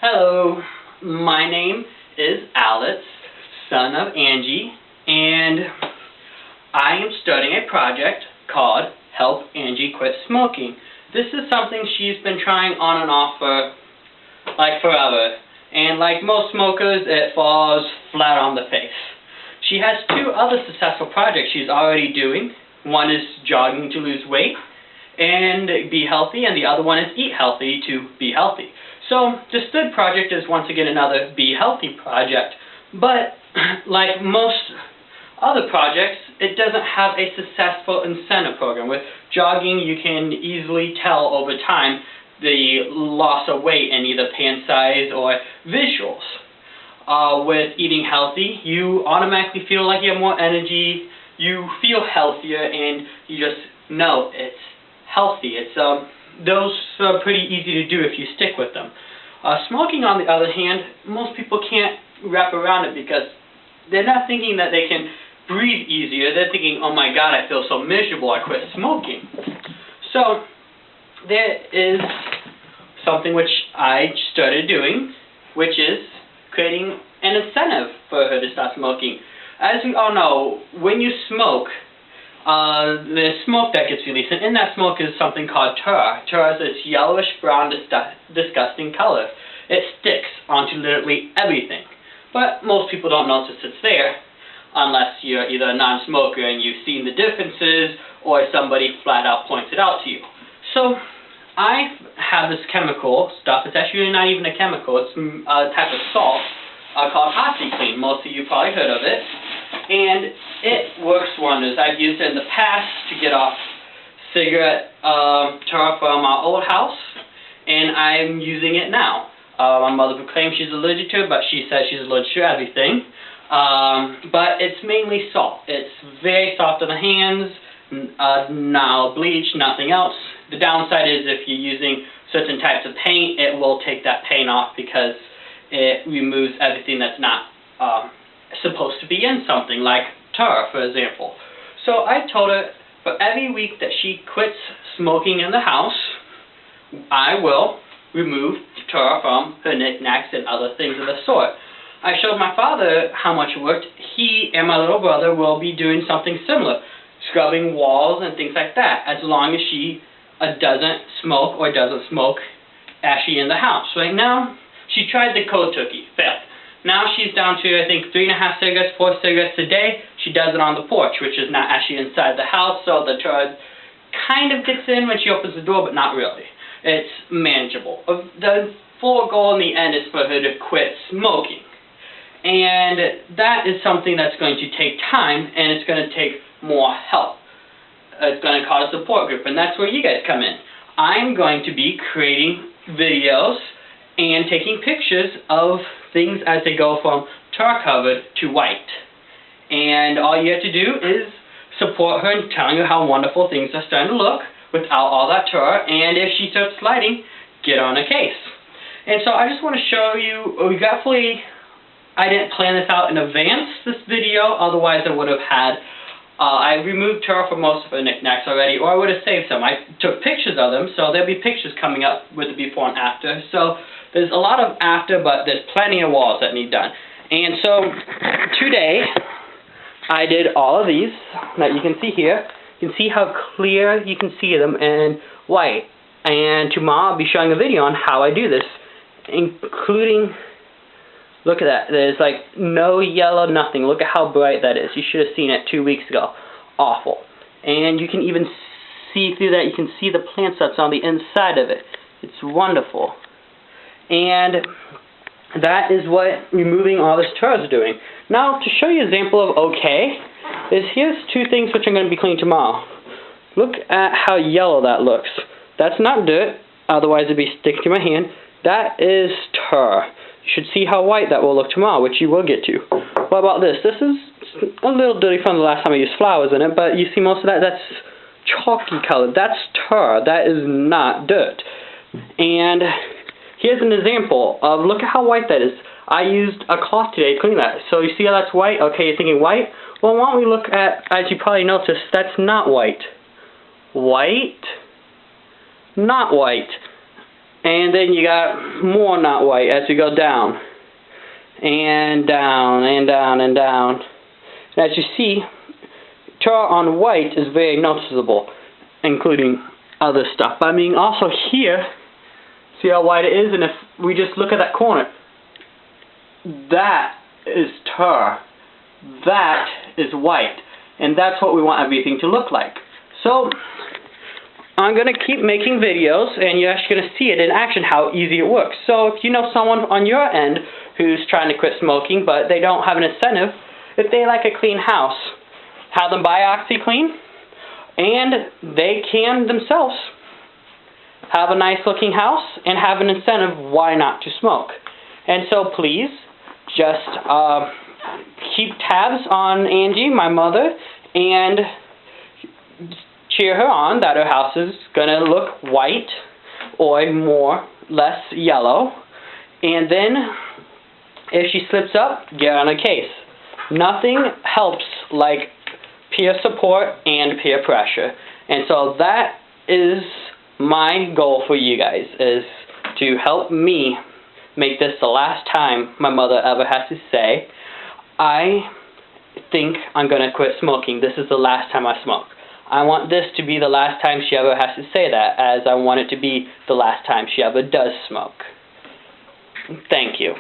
Hello, my name is Alex, son of Angie, and I am studying a project called Help Angie Quit Smoking. This is something she's been trying on and off for like forever, and like most smokers, it falls flat on the face. She has two other successful projects she's already doing. One is jogging to lose weight and be healthy, and the other one is eat healthy to be healthy. So this third project is once again another be healthy project, but like most other projects, it doesn't have a successful incentive program. With jogging, you can easily tell over time the loss of weight in either pant size or visuals. With eating healthy, you automatically feel like you have more energy, you feel healthier, and you just know it's healthy. Those are pretty easy to do if you stick with them. Smoking, on the other hand, most people can't wrap around it because they're not thinking that they can breathe easier. They're thinking, oh my god, I feel so miserable, I quit smoking. So there is something which I started doing, which is creating an incentive for her to stop smoking. As we all know, when you smoke, the smoke that gets released, and in that smoke is something called tar. Tar is this yellowish brown disgusting color. It sticks onto literally everything. But most people don't notice it's there unless you're either a non-smoker and you've seen the differences, or somebody flat out points it out to you. So I have this chemical stuff. It's actually not even a chemical. It's a type of salt called Oxyclean. Most of you probably heard of it. And it works wonders. I've used it in the past to get off cigarette tar from our old house, and I'm using it now. My mother proclaims she's allergic to it, but she says she's allergic to everything. But it's mainly salt. It's very soft on the hands, no bleach, nothing else. The downside is if you're using certain types of paint, it will take that paint off because it removes everything that's not supposed to be in something, like tar, for example. So I told her for every week that she quits smoking in the house, I will remove tar from her knickknacks and other things of the sort. I showed my father how much it worked. He and my little brother will be doing something similar, scrubbing walls and things like that, as long as she doesn't smoke or doesn't smoke actually in the house. Right now, she tried the cold turkey, failed. Now she's down to, I think, 3.5 cigarettes, 4 cigarettes a day. She does it on the porch, which is not actually inside the house, so the tar kind of gets in when she opens the door, but not really. It's manageable. The full goal in the end is for her to quit smoking. And that is something that's going to take time, and it's going to take more help. It's going to call a support group, and that's where you guys come in. I'm going to be creating videos and taking pictures of things as they go from tar-covered to white. And all you have to do is support her and telling her how wonderful things are starting to look without all that tar, and if she starts sliding, get on a case. And so I just want to show you, regretfully, I didn't plan this out in advance, this video, otherwise I would have had, I removed tar from most of her knickknacks already, or I would have saved some. I took pictures of them, so there'll be pictures coming up with the before and after. So there's a lot of after, but there's plenty of walls that need done. And so today, I did all of these that you can see here. You can see how clear you can see them in white. And tomorrow I'll be showing a video on how I do this, including, look at that, there's like no yellow, nothing. Look at how bright that is. You should have seen it 2 weeks ago. Awful. And you can even see through that, you can see the plant that's on the inside of it. It's wonderful. And that is what removing all this tar is doing. Now, to show you an example of okay, here's two things which I'm going to be cleaning tomorrow. Look at how yellow that looks. That's not dirt, otherwise it'd be sticking to my hand. That is tar. You should see how white that will look tomorrow, which you will get to. What about this? This is a little dirty from the last time I used flowers in it, but you see most of that, that's chalky colored. That's tar. That is not dirt. And here's an example of, look at how white that is. I used a cloth today to clean that. So you see how that's white? Okay, you're thinking white? Well, why don't we look at, as you probably noticed, that's not white. White, not white. And And then you got more not white as you go down. And down, and down, and down. And as you see, tar on white is very noticeable, including other stuff. I mean, also here, see how white it is? And if we just look at that corner, that is tar. That is white. And that's what we want everything to look like. So, I'm going to keep making videos, and you're actually going to see it in action, how easy it works. So, if you know someone on your end who's trying to quit smoking, but they don't have an incentive, if they like a clean house, have them buy Oxyclean, and they can themselves have a nice looking house and have an incentive why not to smoke. And so please just keep tabs on Angie, my mother, and cheer her on that her house is gonna look white or less yellow. And then if she slips up, get on a case. Nothing helps like peer support and peer pressure. And so that is my goal for you guys, is to help me make this the last time my mother ever has to say, I think I'm going to quit smoking. This is the last time I smoke. I want this to be the last time she ever has to say that, as I want it to be the last time she ever does smoke. Thank you.